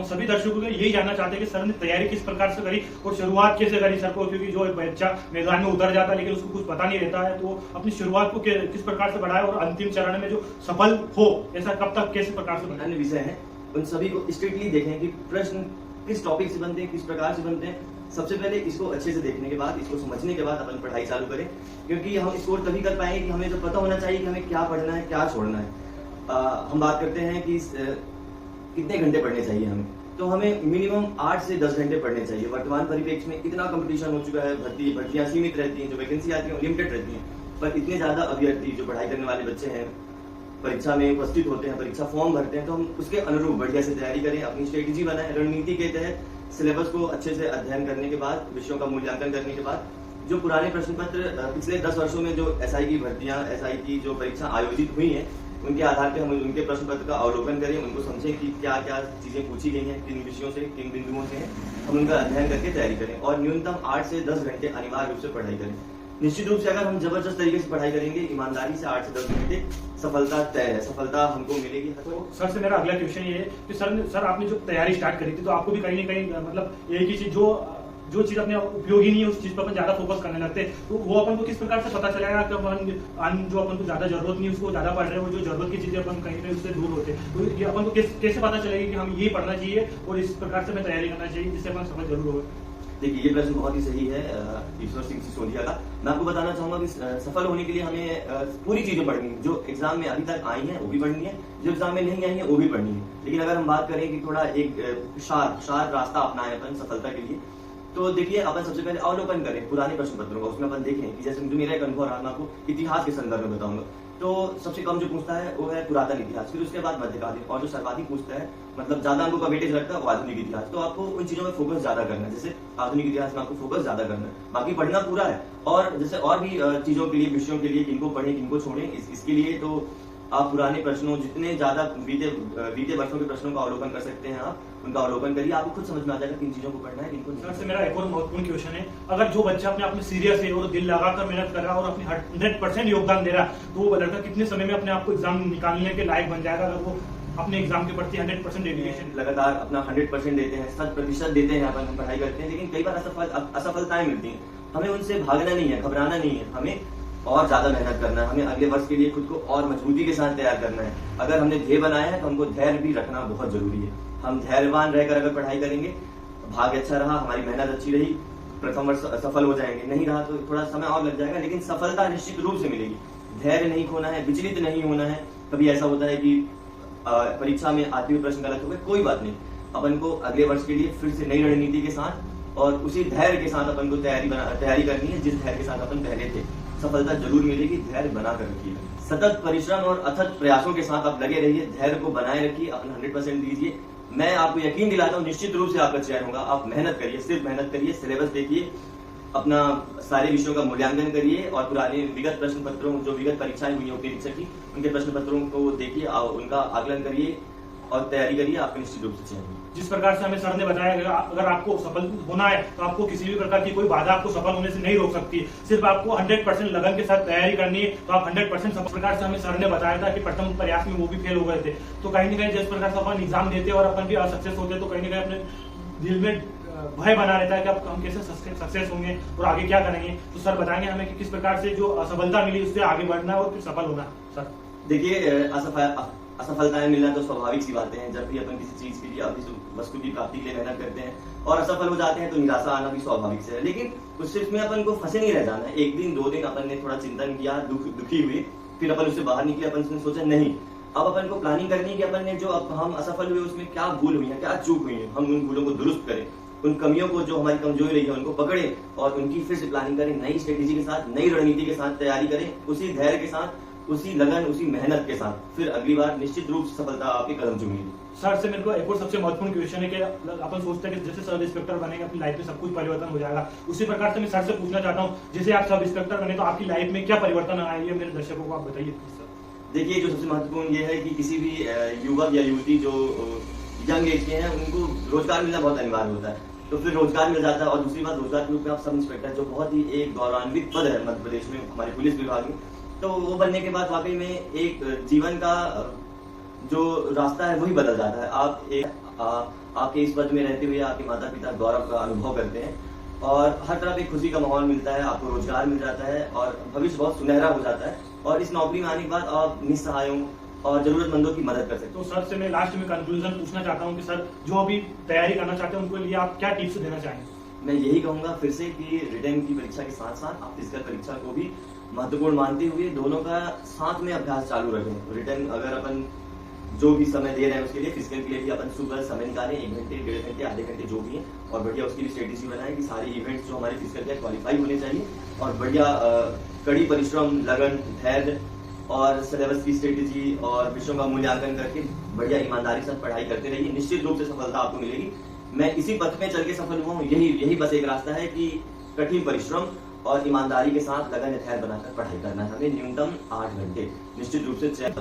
हूँ। सभी दर्शकों को यही जानना चाहते हैं कि सर ने तैयारी किस प्रकार से करी और शुरुआत कैसे करी सर को, क्योंकि जो बच्चा मैदान में उतर जाता है लेकिन उसको कुछ पता नहीं रहता है, तो अपनी शुरुआत को किस प्रकार से बढ़ाया और अंतिम चरण में जो सफल हो ऐसा कब तक कैसे प्रकार से अन्य विषय है उन सभी को स्ट्रिक्टली देखें कि प्रश्न किस टॉपिक से बनते हैं, किस प्रकार से बनते हैं। सबसे पहले इसको अच्छे से देखने के बाद, इसको समझने के बाद अपन पढ़ाई चालू करें, क्योंकि हम स्कोर तभी कर पाएंगे कि हमें तो पता होना चाहिए कि हमें क्या पढ़ना है, क्या छोड़ना है। हम बात करते हैं कि कितने घंटे पढ़ने चाहिए हमें, तो हमें मिनिमम 8 से 10 घंटे पढ़ने चाहिए। वर्तमान परिप्रेक्ष्य में इतना कंपटीशन हो चुका है, भर्तियां सीमित रहती हैं, जो वैकेंसी आती है लिमिटेड रहती हैं, पर इतने ज्यादा अभ्यर्थी जो पढ़ाई करने वाले बच्चे हैं परीक्षा में उपस्थित होते हैं, परीक्षा फॉर्म भरते हैं, तो हम उसके अनुरूप बढ़िया से तैयारी करें, अपनी स्ट्रेटेजी बनाएं, रणनीति के तहत सिलेबस को अच्छे से अध्ययन करने के बाद, विषयों का मूल्यांकन करने के बाद, जो पुराने प्रश्न पत्र पिछले 10 वर्षों में जो एसआई की भर्तियां, एसआई की जो परीक्षा आयोजित हुई हैं, उनके आधार पर हम उनके प्रश्न पत्र का अवलोकन करें, उनको समझें कि क्या क्या चीजें पूछी गई हैं, किन विषयों से, किन बिंदुओं से हैं, हम उनका अध्ययन करके तैयारी करें और न्यूनतम 8 से 10 घंटे अनिवार्य रूप से पढ़ाई करें। निश्चित रूप से अगर हम जबरदस्त तरीके से पढ़ाई करेंगे, ईमानदारी से 8 से 10 घंटे, सफलता तय है, सफलता हमको मिलेगी। तो सर से मेरा अगला क्वेश्चन ये है कि सर आपने जो तैयारी स्टार्ट करी थी तो आपको भी कहीं ना कहीं मतलब एक ही चीज जो चीज अपने उपयोगी नहीं है उस चीज पर अपन ज्यादा फोकस करने लगते हैं, तो वो अपन को किस प्रकार से पता चलेगा कि अपन को ज्यादा जरूरत नहीं है उसको ज्यादा पढ़ रहे हैं, वो जो जरूरत की चीजें अपन कहीं ना उससे दूर होते हैं, तो ये अपन को कैसे पता चलेगा कि हम ये पढ़ना चाहिए और इस प्रकार से हमें तैयारी करना चाहिए जिससे अपन सफल जरूर हो। देखिए, ये प्रश्न बहुत ही सही है ईश्वर सिंह सिसोदिया का। मैं आपको बताना चाहूंगा कि सफल होने के लिए हमें पूरी चीजें पढ़नी है, जो एग्जाम में अभी तक आई हैं वो भी पढ़नी है, जो एग्जाम में नहीं आई है वो भी पढ़नी है। लेकिन अगर हम बात करें कि थोड़ा एक शार्प रास्ता अपनाएं अपन सफलता के लिए, तो देखिए अपन सबसे पहले अवलोकन करें पुराने प्रश्न पत्रों का। उसमें अपन देखें कि जैसे मेरा एक अनुभव रहा, मैं आपको इतिहास के संदर्भ में बताऊंगा, तो सबसे कम जो पूछता है वो है पुरातन इतिहास, फिर उसके बाद मध्यकालीन, और जो सर्वाधिक पूछता है मतलब ज्यादा अंकों का वेटेज रखता है वो आधुनिक इतिहास। तो आपको उन चीजों में फोकस ज्यादा करना है, जैसे आधुनिक इतिहास में आपको फोकस ज्यादा करना है, बाकी पढ़ना पूरा है। और जैसे और भी चीजों के लिए, विषयों के लिए किनको पढ़ें किनको छोड़ें, इसके लिए तो आप पुराने प्रश्नों, जितने ज्यादा बीते वर्षों के प्रश्नों का अवलोकन कर सकते हैं, आप उनका अवलोकन करिए, आपको खुद समझ में आ जाएगा किन चीजों को पढ़ना है किनको नहीं। सर से मेरा एक और महत्वपूर्ण क्वेश्चन है, अगर जो बच्चा अपने आप में सीरियस है और दिल लगाकर मेहनत कर रहा है और अपनी 100% योगदान दे रहा है, तो वो लड़का कितने समय में अपने आप को एग्जाम निकालने के लायक बन जाएगा अगर वो अपने एग्जाम के प्रति 100% डेडिकेशन लगातार अपना 100% देते हैं, 100% देते हैं, अपन पढ़ाई करते हैं, लेकिन कई बार असफलताएं मिलती हैं। हमें उनसे भागना नहीं है, घबराना नहीं है, हमें और ज्यादा मेहनत करना है, हमें अगले वर्ष के लिए खुद को और मजबूती के साथ तैयार करना है। अगर हमने ध्येय बनाया है तो हमको धैर्य भी रखना बहुत जरूरी है। हम धैर्यवान रहकर अगर पढ़ाई करेंगे, भाग्य अच्छा रहा, हमारी मेहनत अच्छी रही, प्रथम वर्ष सफल हो जाएंगे, नहीं रहा तो थोड़ा समय और लग जाएगा, लेकिन सफलता निश्चित रूप से मिलेगी। धैर्य नहीं खोना है, विचलित नहीं होना है। कभी ऐसा होता है कि परीक्षा में आते हुए प्रश्न गलत हो गए, कोई बात नहीं, अपन को अगले वर्ष के लिए फिर से नई रणनीति के साथ और उसी धैर्य के साथ अपन को तैयारी करनी है जिस धैर्य के साथ अपन पहले थे। सफलता जरूर मिलेगी, धैर्य बना कर रखिए। सतत परिश्रम और अथक प्रयासों के साथ आप लगे रहिए, धैर्य को बनाए रखिए, अपना 100% दीजिए। मैं आपको यकीन दिलाता हूँ निश्चित रूप से आपका चयन होगा। आप मेहनत करिए, सिर्फ मेहनत करिए, सिलेबस देखिए, अपना सारे विषयों का मूल्यांकन करिए और पुराने विगत प्रश्न पत्रों, जो विगत परीक्षाएं हुई होती है की, उनके प्रश्न पत्रों को देखिए, उनका आकलन करिए और तैयारी करिए, आपको निश्चित रूप से चयन। जिस प्रकार से हमें सर ने बताया, अगर आपको सफल होना है तो आपको किसी भी प्रकार की कोई बाधा आपको सफल होने से नहीं रोक सकती, सिर्फ आपको 100% लगन के साथ तैयारी करनी है, तो आप 100% सफल। प्रकार से हमें सर ने बताया था कि प्रथम प्रयास में वो भी फेल हो गए थे, तो कहीं ना कहीं जिस प्रकार से अपन एग्जाम देते और अपन भी असक्सेस होते, तो कहीं ना कहीं अपने दिल में भय बना रहता है कि अब हम कैसे सक्सेस होंगे और आगे क्या करेंगे। तो सर बताएंगे हमें कि किस प्रकार से जो असफलता मिली उससे आगे बढ़ना और फिर सफल होना। सर देखिए, असफलताएं मिलना तो स्वाभाविक सी बातें हैं। जब भी अपन किसी चीज के लिए, वस्तु की प्राप्ति के लिए मेहनत करते हैं और असफल हो जाते हैं तो निराशा आना भी स्वाभाविक से है, लेकिन उसमें अपन को फंसे नहीं रह जाना है। एक दिन 2 दिन अपन ने थोड़ा चिंतन किया, दुखी हुए, फिर अपन उससे बाहर निकले, अपन ने सोचा नहीं, अब अपन को प्लानिंग करनी है कि अपन ने जो हम असफल हुए उसमें क्या भूल हुई है, क्या चूक हुई है, हम उन भूलों को दुरुस्त करें, उन कमियों को, जो हमारी कमजोरी रही है उनको पकड़े और उनकी फिर से प्लानिंग करें, नई स्ट्रेटेजी के साथ, नई रणनीति के साथ तैयारी करें, उसी धैर्य के साथ, उसी लगन, उसी मेहनत के साथ, फिर अगली बार निश्चित रूप से सफलता आपके कदम चूमेगी। सर से मेरे को एक और सबसे महत्वपूर्ण क्वेश्चन है कि अपन सोचते हैं कि जैसे सब इंस्पेक्टर बनेंगे अपनी लाइफ में सब कुछ परिवर्तन हो जाएगा, उसी प्रकार से मैं सर से पूछना चाहता हूँ, जैसे आप सब इंस्पेक्टर बने तो आपकी लाइफ में क्या परिवर्तन आए, ये मेरे दर्शकों को आप बताइए। देखिए, जो सबसे महत्वपूर्ण ये है कि किसी भी युवक या युवती जो यंग एज के हैं उनको रोजगार मिलना बहुत अनिवार्य होता है, तो फिर रोजगार मिल जाता है। और दूसरी बात, रोजगार के रूप में आप सब इंस्पेक्टर, जो बहुत ही एक गौरवान्वित पद है मध्य प्रदेश में हमारे पुलिस विभाग में, तो वो बनने के बाद वाकई में एक जीवन का जो रास्ता है वही बदल जाता है। आप एक आपके इस पद में रहते हुए आपके माता पिता गौरव का अनुभव करते हैं और हर तरफ एक खुशी का माहौल मिलता है, आपको रोजगार मिल जाता है और भविष्य बहुत सुनहरा हो जाता है और इस नौकरी में आने के बाद आप निस्सहायों और जरूरतमंदों की मदद कर सकते तो सर से मैं लास्ट में कंक्लूजन पूछना चाहता हूँ कि सर जो अभी तैयारी करना चाहते हैं उनको लिए आप क्या टिप्स देना चाहेंगे? हो। मैं यही कहूंगा फिर से कि रिटन की परीक्षा के साथ साथ आप फिजिकल परीक्षा को भी महत्वपूर्ण मानते हुए दोनों का साथ में अभ्यास चालू रखें। रिटन अगर अपन जो भी समय दे रहे हैं उसके लिए, फिजिकल के लिए भी अपन सुबह समय निकालें, 1 घंटे 1.5 घंटे आधे घंटे जो भी है और बढ़िया उसकी भी स्ट्रेटेजी बनाएं कि सारे इवेंट्स जो हमारे फिजिकल के क्वालिफाई होने चाहिए और बढ़िया कड़ी परिश्रम, लगन, धैर्य और सिलेबस की स्ट्रेटेजी और विषयों का मूल्यांकन करके बढ़िया ईमानदारी से पढ़ाई करते रहिए। निश्चित रूप से सफलता आपको मिलेगी। मैं इसी पथ में चल के सफल हुआ हूँ। यही बस एक रास्ता है कि कठिन परिश्रम और ईमानदारी के साथ लगन धैर्य बनाकर पढ़ाई करना है हमें। न्यूनतम 8 घंटे निश्चित रूप से